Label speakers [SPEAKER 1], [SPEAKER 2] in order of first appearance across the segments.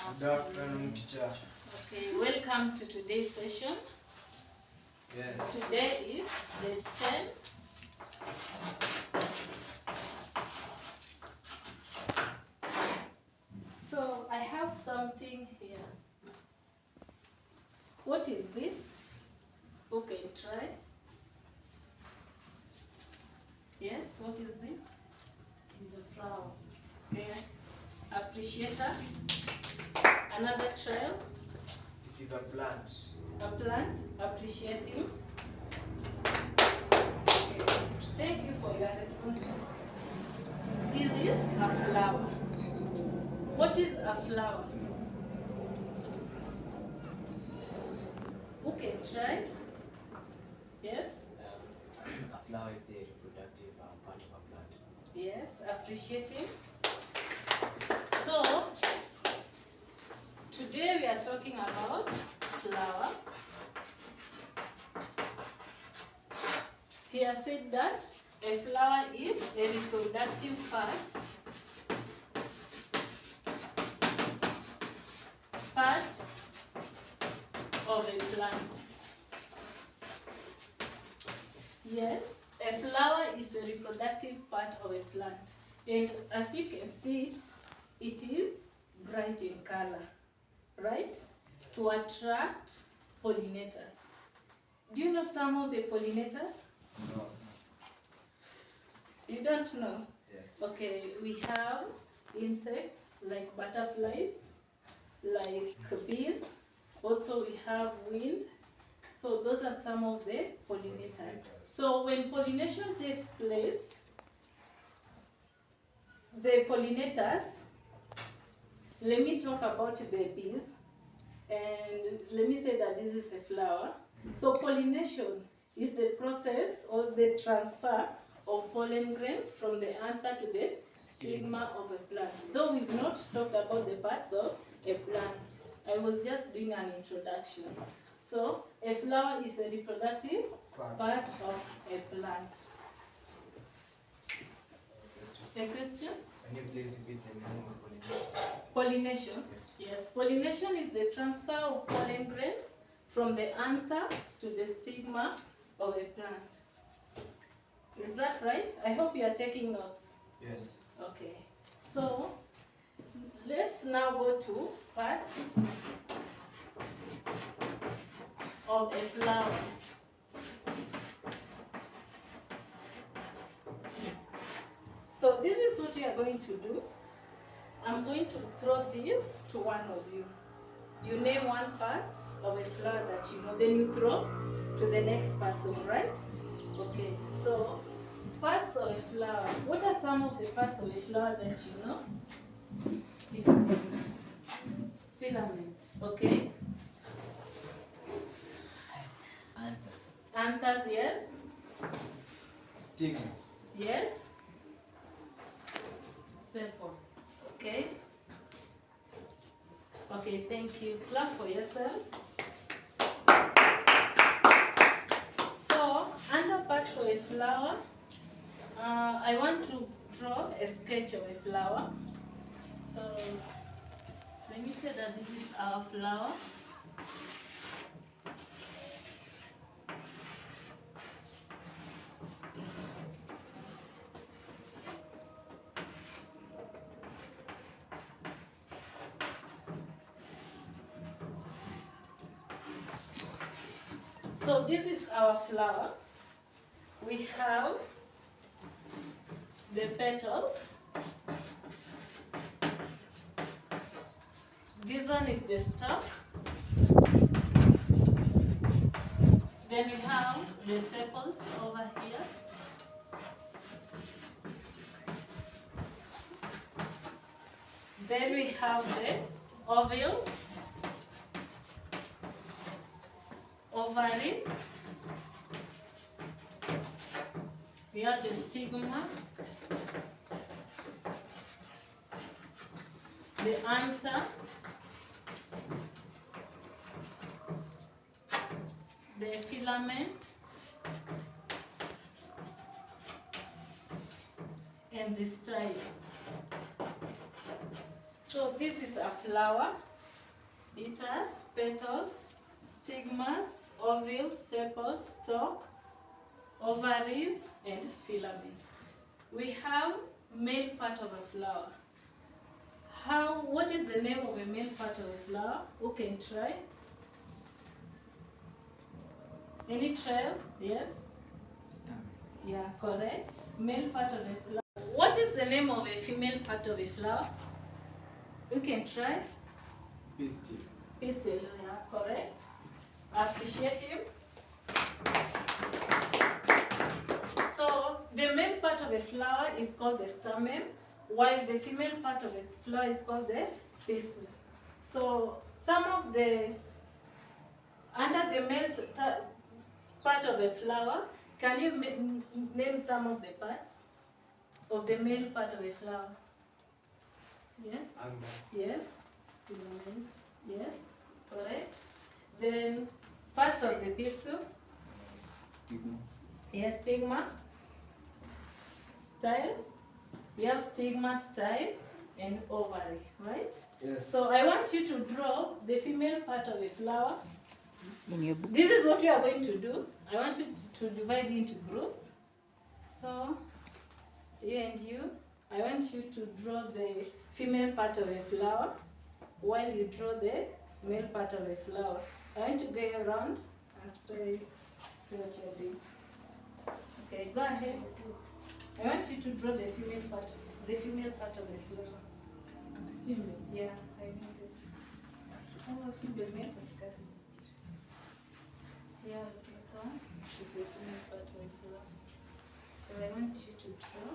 [SPEAKER 1] Good afternoon, teacher.
[SPEAKER 2] Okay, welcome to today's session.
[SPEAKER 1] Yes.
[SPEAKER 2] Today is date 10. So I have something here. What is this? Who can try? Yes, what is this? It is a flower. Okay. Appreciator. Another trail.
[SPEAKER 1] It is a plant.
[SPEAKER 2] A plant. Appreciating. Thank you for your response. This is a flower. What is a flower? Who can try? Yes?
[SPEAKER 3] A flower is the reproductive part of a plant.
[SPEAKER 2] Yes, appreciating. So, today we are talking about flower. Here said that a flower is a reproductive part of a plant. Yes, a flower is a reproductive part of a plant. And as you can see it is bright in color, right? To attract pollinators. Do you know some of the pollinators?
[SPEAKER 1] No.
[SPEAKER 2] You don't know?
[SPEAKER 1] Yes.
[SPEAKER 2] Okay, we have insects like butterflies, like bees. Also we have wind. So those are some of the pollinators. So when pollination takes place, the pollinators, let me talk about the bees, and let me say that this is a flower. So pollination is the process or the transfer of pollen grains from the anther to the stigma of a plant. Though we've not talked about the parts of a plant, I was just doing an introduction. So a flower is a reproductive part of a plant. A question?
[SPEAKER 1] Can you please repeat the meaning of pollination?
[SPEAKER 2] Pollination? Yes. Pollination is the transfer of pollen grains from the anther to the stigma of a plant. Is that right? I hope you are taking notes.
[SPEAKER 1] Yes.
[SPEAKER 2] Okay. So, let's now go to parts of a flower. So this is what we are going to do. I'm going to throw this to one of you. You name one part of a flower that you know, then you throw to the next person, right? Okay, so parts of a flower. What are some of the parts of a flower that you know? Filament. Okay. Anthers, yes.
[SPEAKER 1] Stigma.
[SPEAKER 2] Yes. Sepal. Okay. Okay, thank you. Clap for yourselves. So, under parts of a flower, I want to draw a sketch of a flower. So, let me say that this is our flower. So this is our flower. We have the petals. This one is the stalk. Then we have the sepals over here. Then we have the ovules. Ovary, we have the stigma, the anther, the filament, and the style. So this is a flower. It has petals, stigmas, ovules, sepals, stalk, ovaries, and filaments. We have male part of a flower. What is the name of a male part of a flower? Who can try? Any trial? Yes?
[SPEAKER 3] Stem.
[SPEAKER 2] Yeah, correct. Male part of a flower. What is the name of a female part of a flower? You can try.
[SPEAKER 1] Pistil.
[SPEAKER 2] Pistil, yeah, correct. Appreciate him. So the male part of a flower is called the stamen, while the female part of a flower is called the pistil. So some of the under the male part of a flower, can you name some of the parts of the male part of a flower? Yes? Yes. Filament. Yes. Correct. Then parts of the pistil.
[SPEAKER 3] Stigma.
[SPEAKER 2] Yes, stigma. Style. We have stigma, style, and ovary, right?
[SPEAKER 1] Yes.
[SPEAKER 2] So I want you to draw the female part of a flower.
[SPEAKER 4] In your book.
[SPEAKER 2] This is what we are going to do. I want you to divide into groups. So, you and you, I want you to draw the female part of a flower while you draw the male part of a flower. I want to go around and see what you're doing. Okay, go ahead. I want you to draw the female part of the flower.
[SPEAKER 5] Female.
[SPEAKER 2] Yeah, I need it.
[SPEAKER 5] Kama si male katikati.
[SPEAKER 2] Yeah, okay, so this is the female part of a flower. So I want you to draw.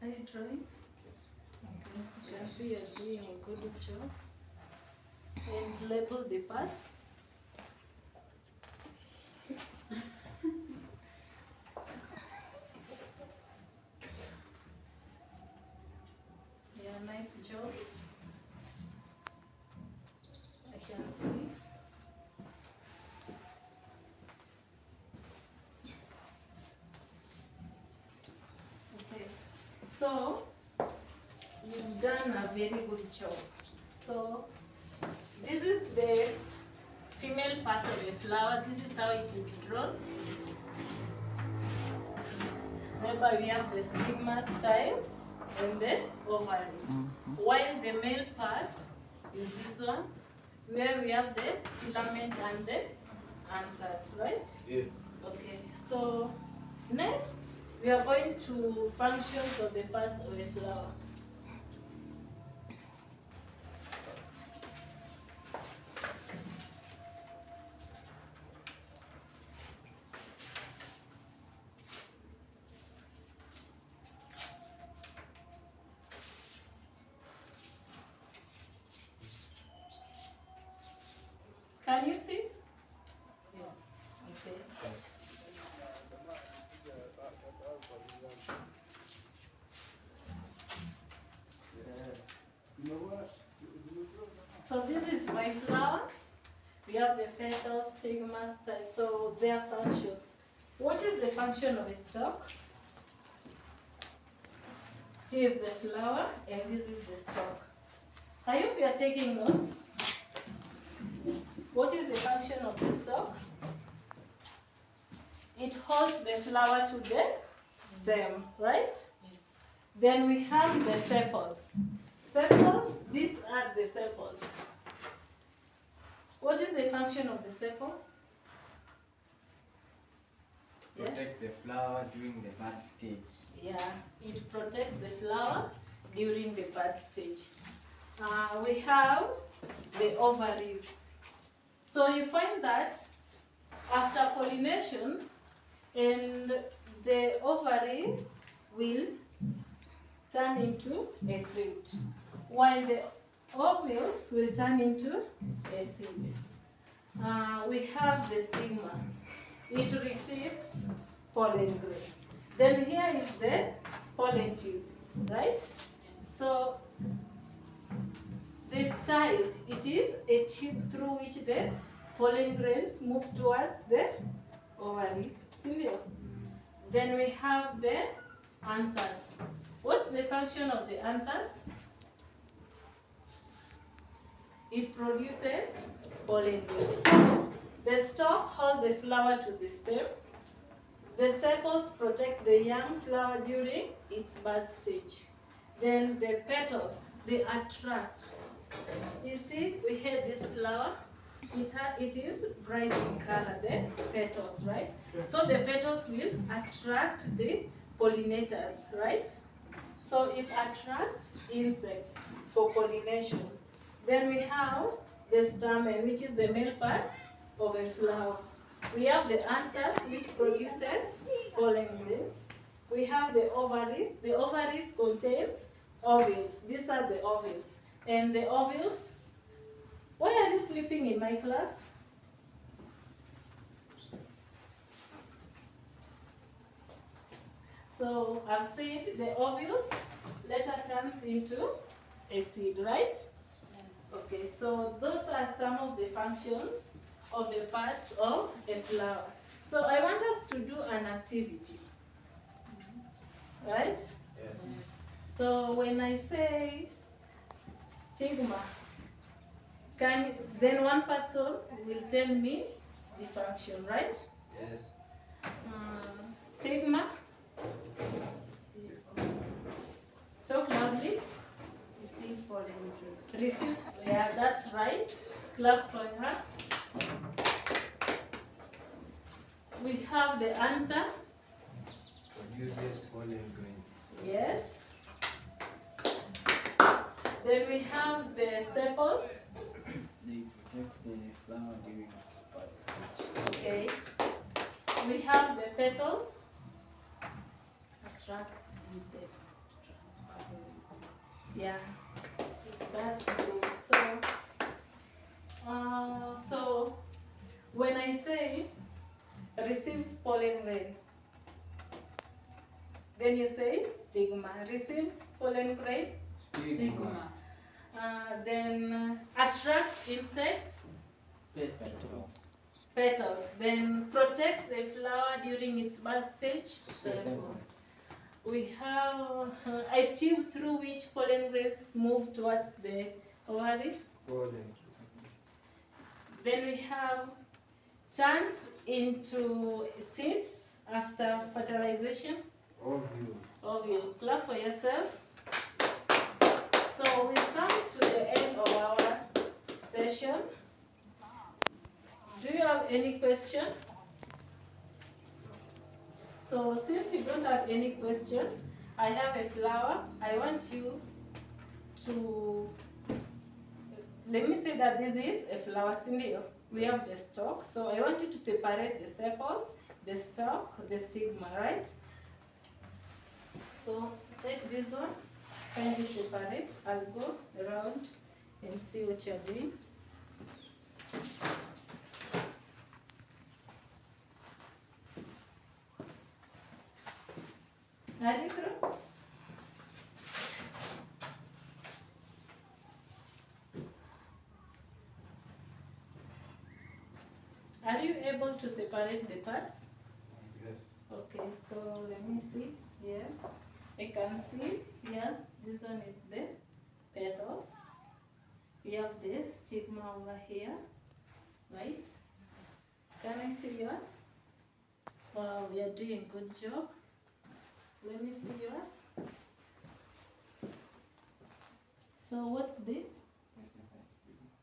[SPEAKER 2] Are you drawing? Okay, you can see you're doing a good job. And label the parts. Yeah, nice job. I can see. Okay, so you've done a very good job. So this is the female part of a flower. This is how it is drawn. Remember, we have the stigma, style, and the ovaries. While the male part is this one, where we have the filament and the anthers, right?
[SPEAKER 1] Yes.
[SPEAKER 2] Okay, so next we are going to functions of the parts of a flower. Can you see? Yes. Okay. So this is my flower. We have the petals, stigma, style, so their functions. What is the function of a stalk? Here is the flower and this is the stalk. I hope you are taking notes. What is the function of the stalk? It holds the flower to the stem, right? Then we have the sepals. Sepals, these are the sepals. What is the function of the sepal? Yes?
[SPEAKER 3] Protect the flower during the bud stage.
[SPEAKER 2] Yeah, it protects the flower during the bud stage. We have the ovaries. So you find that after pollination, and the ovary will turn into a fruit, while the ovules will turn into a seed. We have the stigma. It receives pollen grains. Then here is the pollen tube, right? So the style, it is a tube through which the pollen grains move towards the ovary. Silvio. Then we have the anthers. What's the function of the anthers? It produces pollen grains. So the stalk holds the flower to the stem. The sepals protect the young flower during its bud stage. Then the petals, they attract. You see, we have this flower. It is bright in color, the petals, right? So the petals will attract the pollinators, right? So it attracts insects for pollination. Then we have the stamen, which is the male parts of a flower. We have the anthers, which produces pollen grains. We have the ovaries. The ovaries contains ovules. These are the ovules. And the ovules, why are you sleeping in my class? So I've said the ovules later turns into a seed, right? Okay, so those are some of the functions of the parts of a flower. So I want us to do an activity, right?
[SPEAKER 1] Yes.
[SPEAKER 2] So when I say stigma, then one person will tell me the function, right?
[SPEAKER 1] Yes.
[SPEAKER 2] Stigma. Talk loudly.
[SPEAKER 5] Receive pollen grains.
[SPEAKER 2] Receive. Yeah, that's right. Clap for her. We have the anther.
[SPEAKER 1] Produces pollen grains.
[SPEAKER 2] Yes. Then we have the sepals.
[SPEAKER 3] They protect the flower during its bud stage.
[SPEAKER 2] Okay. We have the petals.
[SPEAKER 5] Attract insect transfer.
[SPEAKER 2] Yeah. That's good. So when I say receives pollen grain, then you say stigma. Receives pollen grain.
[SPEAKER 5] Stigma.
[SPEAKER 2] Then attracts insects,
[SPEAKER 3] Petal.
[SPEAKER 2] petals. Then protects the flower during its bud stage.
[SPEAKER 3] Sepal.
[SPEAKER 2] We have a tube through which pollen grains move towards the ovary.
[SPEAKER 1] Pollen.
[SPEAKER 2] Then we have turns into seeds after fertilization.
[SPEAKER 1] Ovule.
[SPEAKER 2] Ovule. Clap for yourself. So we've come to the end of our session. Do you have any question? So since you don't have any question, I have a flower. I want you to, let me say that this is a flower. Cindy, we have the stalk. So I want you to separate the sepals, the stalk, the stigma, right? So take this one, kindly separate. I'll go around and see what you're doing. Arikro? Are you able to separate the parts?
[SPEAKER 1] Yes.
[SPEAKER 2] Okay, so let me see. Yes, I can see here. This one is the petals. We have the stigma over here, right? Can I see yours? Wow, we are doing a good job. Let me see yours. So what's this?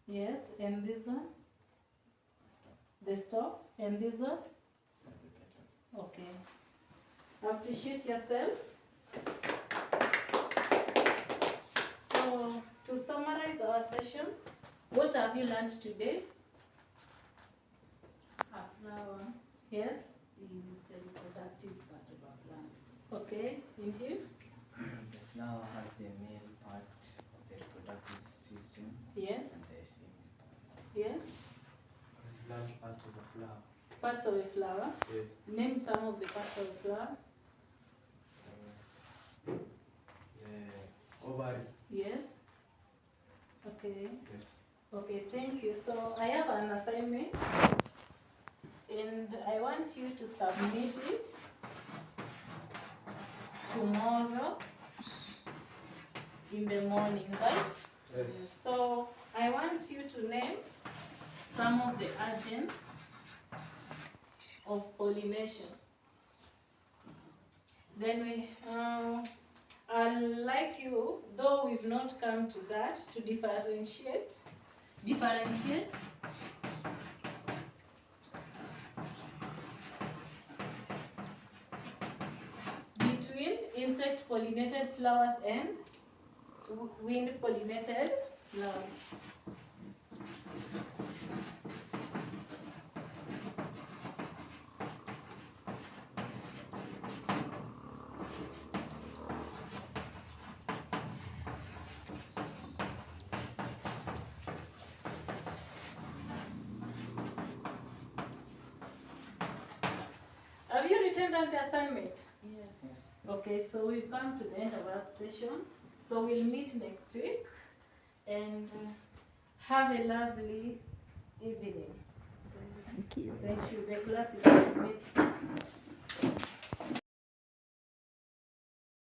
[SPEAKER 2] Yes, and this one? The stalk, and this one? Okay. Appreciate yourselves. So, to summarize our session, what have you learned today?
[SPEAKER 5] A flower
[SPEAKER 2] Yes?
[SPEAKER 5] is the reproductive part of a plant.
[SPEAKER 2] Okay, indeed.
[SPEAKER 3] The flower has the male part of the reproductive system
[SPEAKER 2] Yes,
[SPEAKER 3] and the female part.
[SPEAKER 2] yes.
[SPEAKER 1] Large part of the flower.
[SPEAKER 2] Parts of a flower.
[SPEAKER 1] Yes.
[SPEAKER 2] Name some of the parts of the flower.
[SPEAKER 1] The ovary.
[SPEAKER 2] Yes. Okay.
[SPEAKER 1] Yes.
[SPEAKER 2] Okay, thank you. So I have an assignment and I want you to submit it to tomorrow in the morning, right?
[SPEAKER 1] Yes.
[SPEAKER 2] So I want you to name some of the agents of pollination. Then I'd like you, though we've not come to that, to differentiate between insect pollinated flowers and wind pollinated flowers. Have you written down the assignment?
[SPEAKER 5] Yes.
[SPEAKER 2] Okay, so we've come to the end of our session. So we'll meet next week and have a lovely evening.
[SPEAKER 4] Thank you.
[SPEAKER 2] Thank you. The class is